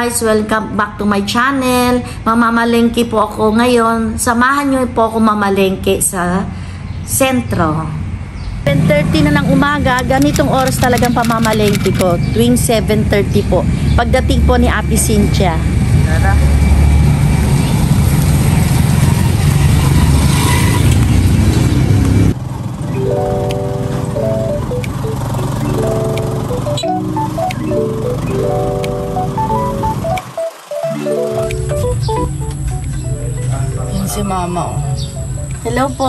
guys, welcome back to my channel. Mamamalengke po ako ngayon. Samahan nyo po ako mamalengke sa sentro. 7:30 na ng umaga, ganitong oras talagang pamamalengke ko. Tuwing 7:30 po. Pagdating po ni Ate Cynthia. Tara. Si mama, oh. Hello po.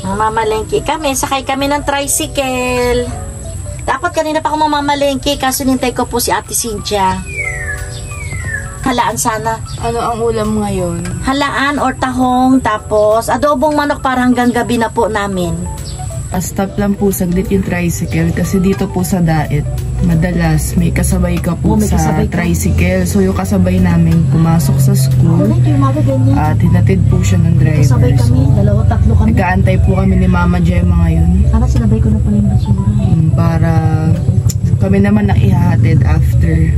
Mamamalengke kami. Sakay kami ng tricycle. Dapat kanina pa ako mamamalengke kaso nintay ko po si Ate Cynthia. Halaan sana. Ano ang ulam ngayon? Halaan or tahong, tapos adobong manok para hanggang gabi na po namin. Stop lang po saglit yung tricycle kasi dito po sa Daet, madalas may kasabay ka po sa tricycle. So yung kasabay namin pumasok sa school at hinatid po siya ng driver. Kasabay kami, dalawa, tatlo kami. Nag-aantay po kami ni Mama Gemma ngayon. Para sinabay ko na pala yung basura. Para kami naman na ihahatid after.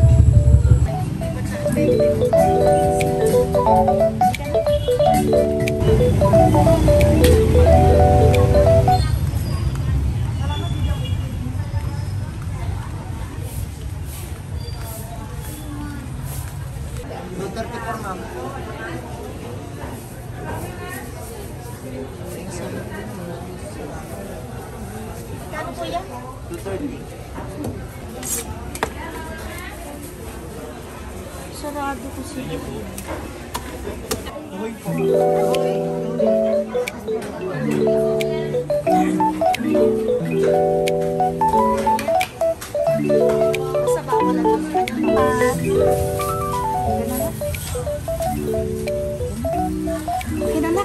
Kano po yan? 230. Sarado ko siya. Sa bawal na lang. Okay na na.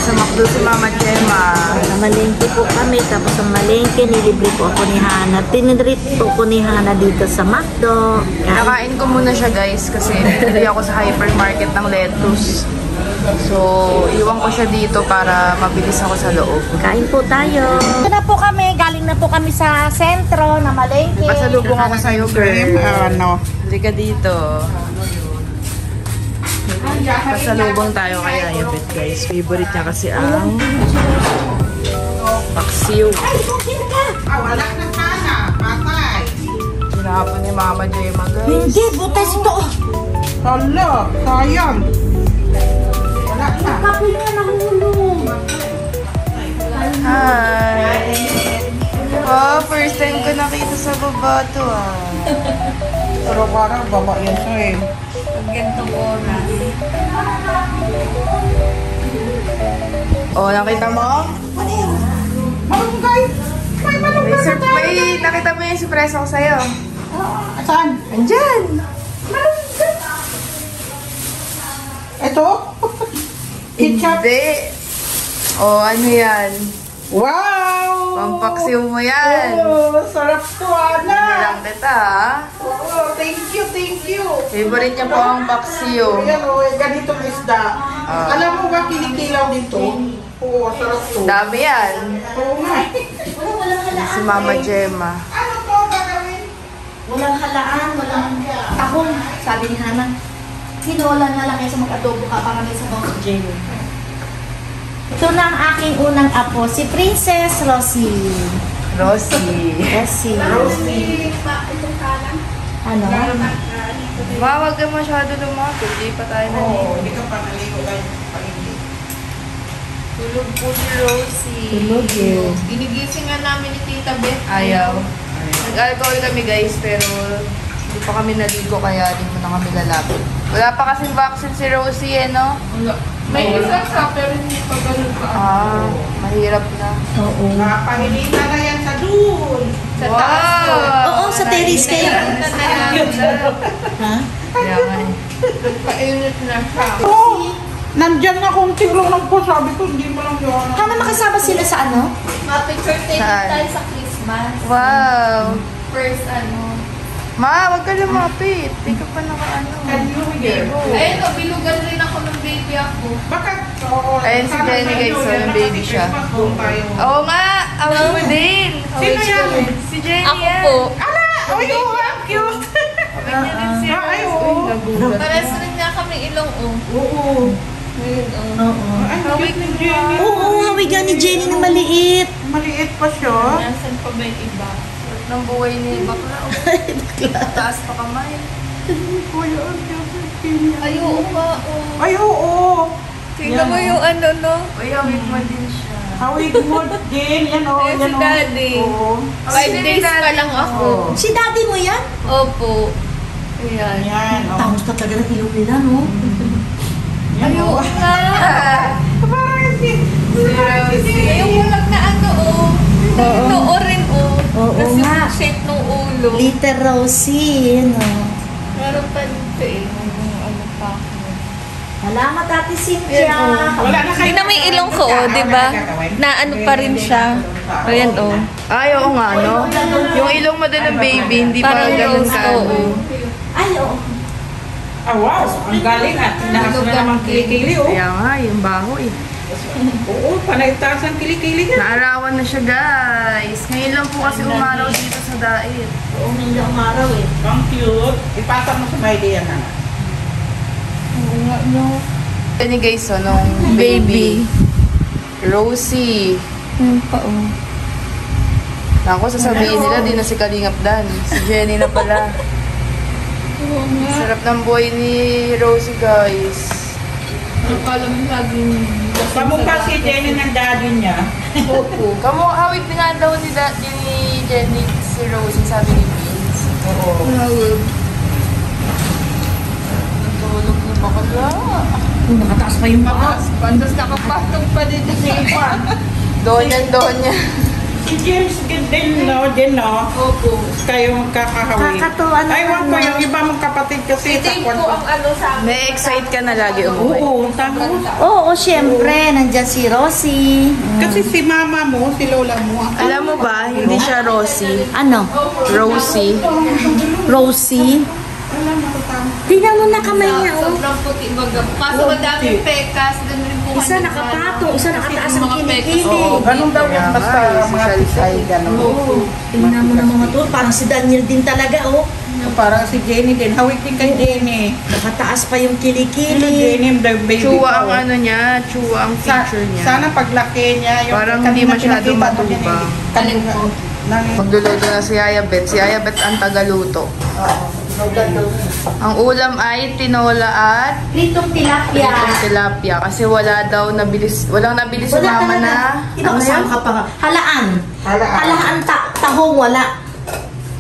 Sa McDo si Mama Gemma. Namalengke po kami, tapos ang malengke, nilibre po ako ni Hana. Tinidrit po ko ni Hana dito sa McDo. Nakain ko muna siya guys kasi bili ako sa hypermarket ng lettuce. So, iwan ko siya dito para mabilis ako sa loob. Kain po tayo. Ito na po kami, galing na po kami sa sentro na malengke. Pasalubong ako sa'yo, girl. Hindi ka dito. Pasalubong tayo kay Ayabet guys. Favorite niya kasi ang paksiw. Wala na sana. Patay. Hinahapon ni Mama Gemma guys. Hindi, butas ito. Hala, sayang. Wala na. Kapoy nga nahulog. Hi! Oh, first time ko nakita sa baba to ah. Pero parang baba yan siya eh. Ganito po na. Oh, nakita mo? Malunggay! May malunggay! May nakita mo yung surprise ako sa'yo. Saan? Andyan! Malunggay! Ito? Ketchup? Hindi. Oh, ano yan? Wow! Pampaksiw mo yan. Oh, sarap to, Ana! Nilang kita ah. Oh, thank you, thank you! Favorite niya po ang paksiw. Ayan o, ganitong isda. Alam mo ba kinikilaw dito? Oo, sarap to. Dami yan. Oo nga. Si Mama Gemma. Ano to gagawin? Walang halaan, walang tahong, sabi ni Hana. Hinola na lang kaysa mag-adobo ka para may sabaw sa jelly. Ito na ang aking unang apo, si Princess Rosie. Rosie. Rosie. Ano? Ma, wag ka masyado lumapit. Hindi pa tayo naligo. Hindi ka pa naligo kayo. Tulog po si Rosie. Tulog yun. Ginigising nga namin ni Tita Beth. Ayaw. Nag-alcohol kami guys, pero hindi pa kami naligo kaya hindi mo na kami lalapit. Wala pa kasing vaccine si Rosie eh, no? Wala. May isa siya, pero hindi pa ganun ka. Ah, mahirap na. Oo. Pahilita na yan sa dun. Sa taas ko. Oo, sa terrace kayo. Ha? Kaya nga eh. Painit na siya. Oo. Nandyan na kung tinulong ko. Sabi ko, hindi mo lang yun. Hana, makasama sila sa ano? Ma-picture taking Saan? tayo sa Christmas. Wow. First, ano. Ma, wag ka lumapit. Di ka pa naka-ano. Ayun, o, bilugan rin ako ng baby ako. Bakit? Oo. Ayun si Jenny guys, so yung baby siya. Oo nga, awag mo din. Sino yan? Si Jenny Ako yan. po. Ala! Ay, oo, ang cute. Ganyan din si Ay, Rose. oo. Pares rin nga kami ilong Oo. Ngayon, Oo. Ay, cute ni Jenny. Oo, hawigan ni Jenny na maliit. Maliit pa siya. Nasaan pa ba yung iba? Sarap ng buhay ni bakla. Taas pa kamay. Kuya, ang cute ni Jenny. Ay, oo nga. Oh. Ay, oo. Tingnan mo yung ano, no? Uy, hawig mo din siya. Hawig mo, Jen. Yan o. Ayun si Daddy. Oo. 5 days pa lang ako. Si daddy mo yan? Opo. Ayan. Yan, o. Tapos ka talaga ng ilong nila, no? Yan, Ay, o. oo nga. Parang si Ngayon ko lang na ano, oh. Noo rin, oh. Oo Kasi nga. yung shape ng ulo. Little Rosie, yun, oh. Meron pa dito, eh. Yung ano pa ako. Salamat, Ate Cynthia. Wala na kayo. Tingnan mo yung ilong ko, oh, di ba? Na ano pa rin siya. Ayan, oh. Ay, oo nga, no? Yung ilong mo din ng baby, hindi pa Parang ganun rose, ka. oo. Ay, oo. Ah, wow. Ang galing at tinaas na naman kilikili, oh. Kaya nga, yung baho eh. Oo, panay taas ang kilikili yan. Naarawan na siya, guys. Ngayon lang po kasi umaraw dito sa dait. Oo, hindi akong araw, eh. Ang cute. Ipasok mo sa Maide yan, ha? Oo nga, no. Yan guys, oh, nung baby. Rosie. Ayun pa, oh. Ako, sasabihin nila, di na si Kalingap Dan. Si Jenny na pala. Oo nga. Sarap ng buhay ni Rosie, guys. Akala mo laging... Pamukha si Jenny ng daddy niya. Opo. Kamu, hawig na nga daw ni Jenny si Rosie, sabi ni Vince. Oo. Natulog na bakla. Oh, nakataas pa yung baka. Pandas nakapatong pa din sa ipa. Donya. Si James din, no? Din, no? Opo. Kayo magkakahawig. Kakatuwa na Ay, wag ko yung iba mong kapatid kasi sa Ito po ang ano sa amin. May excite ka na lagi umuwi. Oo, tama. Oo, syempre. Nandyan si Rosie. Kasi si mama mo, si lola mo. Alam mo ba, hindi siya Rosie. Ano? Rosie. Rosie. Tingnan mo na kamay niya, oh. Sobrang puti baga. Kaso madaming pekas. Ganun rin po. Isa nakapatong, isa nakataas ang kilikili. Oo, Ganun daw yung basta Kaya nga, mga tisay, ganun. Oo. Tingnan mo na mga to. Parang si Daniel din talaga, oh. Parang si Jenny din. Hawig din kay Jenny. Nakataas pa yung Si kilikili. Jenny, the baby Chua ko. ang ano niya, chua ang picture niya. Sana paglaki niya, yung Parang kanina hindi masyadong pinakita mo din matubang. eh. Kanina. Magluluto na si Yaya Bet. Si Yaya Bet ang tagaluto. Ang ulam ay tinola at Pritong tilapia. itong tilapia. Kasi walang nabilis sa mama na. Kasama ka pa nga. Halaan. Halaan. Halaan tahong wala.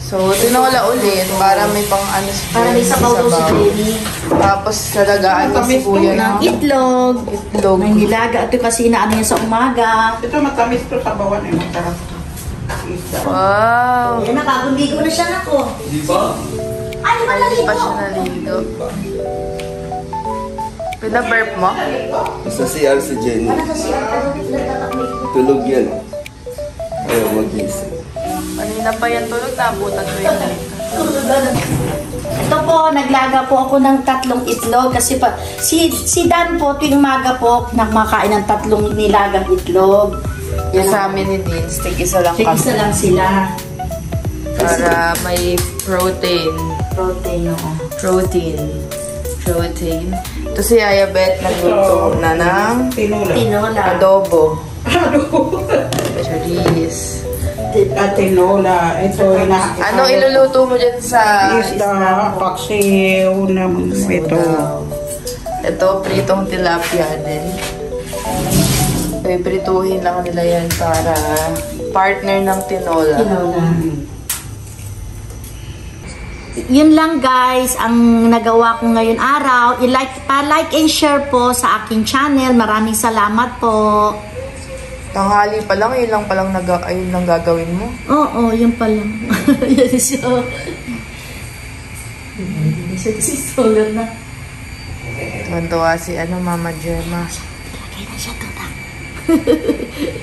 So, tinola ulit para may pang ano si Para may sabaw daw si Jenny. Tapos nalagaan ko si kuya Ng ng itlog. itlog. Ng nilaga. Ito kasi inaano yan sa umaga. Ito matamis to sa bawan eh. Masarap. Isda. Wow! Ayan na, bagong ligo na siya na ko. Ay, di ba Hindi pa siya naligo? naligo. Pina-burp mo? Sa CR si Jenny. Ano sa siya? Ano nagtatakbo? Tulog yan. Ayaw magising. Kanina pa yan tulog, nabutan ko yun. Ito po, naglaga po ako ng 3 itlog kasi pa si Dan po tuwing umaga po nakmakain ng 3 nilagang itlog. Yung sa amin ni Dean, stick isa lang Sige, isa lang sila. para may protein. Protein, oo. Protein. Ito si Yaya Bet, nagluto na ng Tinola. Tinola. adobo. Charis. Tinola. Ito na. Anong iluluto mo dyan sa Isda, paksiw, ito. Ito, pritong tilapia din. Prituhin lang nila yan para partner ng tinola. Tinola. Yun lang guys, ang nagawa ko ngayon araw. I-like and share po sa aking channel. Maraming salamat po. Tanghali pa lang, yun lang palang ayun lang gagawin mo. Oo, yun pa lang. Yan siya. Hindi siya kasi solar na. Tuwan-tuwa si Mama Gemma. Lagay na siya doon.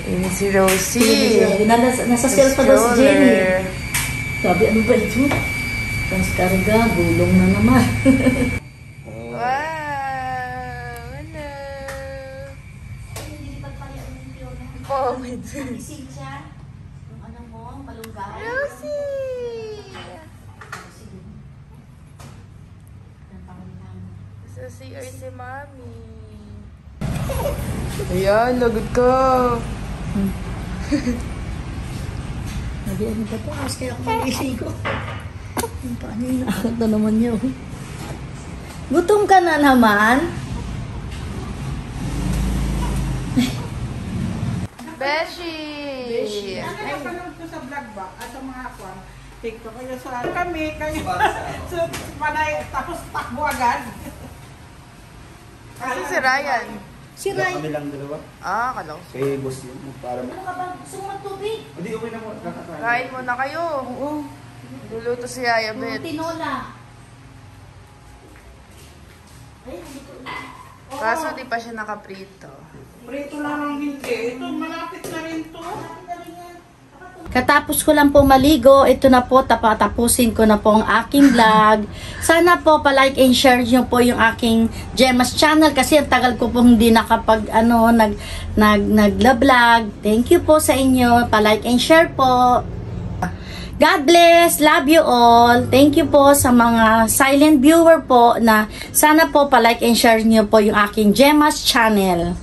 Ini si Rosie. Nasa cellphone daw si Jenny. Sabi, ano ba ito? Tapos karga, gulong na naman. Wow! Hello! Oh, my God. Isig siya. Yung ano mo, malunggaw. Rosie! Sa CR si Mami. Ayan, lagot ka. Nabiyan ka po, mas kaya ako mag-isigo. Paano yun? Nakakata naman niyo. Gutom ka na naman? Beshi! Ay, napanood ko sa vlog ba? At sa mga kwan, TikTok kayo sa kami, kayo so, panay, tapos takbo agad. Kasi si Ryan. Si Ray. Kami lang dalawa. Ah, kalaw. Kay boss yun. Para Ano ka ba? Gusto mo magtubig? Hindi, okay na mo. Kakakain. Kain muna kayo. Oo. Luluto si Yaya Mga Bet. tinola. Kaso di pa siya nakaprito. Prito lang ang hindi. Ito, malapit na rin to. Katapos ko lang po maligo, ito na po, tapusin ko na po ang aking vlog. Sana po pa-like and share nyo po yung aking Gemma's channel kasi ang tagal ko po hindi nakapag nag-vlog. Thank you po sa inyo. Pa-like and share po. God bless. Love you all. Thank you po sa mga silent viewer po na sana po pa-like and share nyo po yung aking Gemma's channel.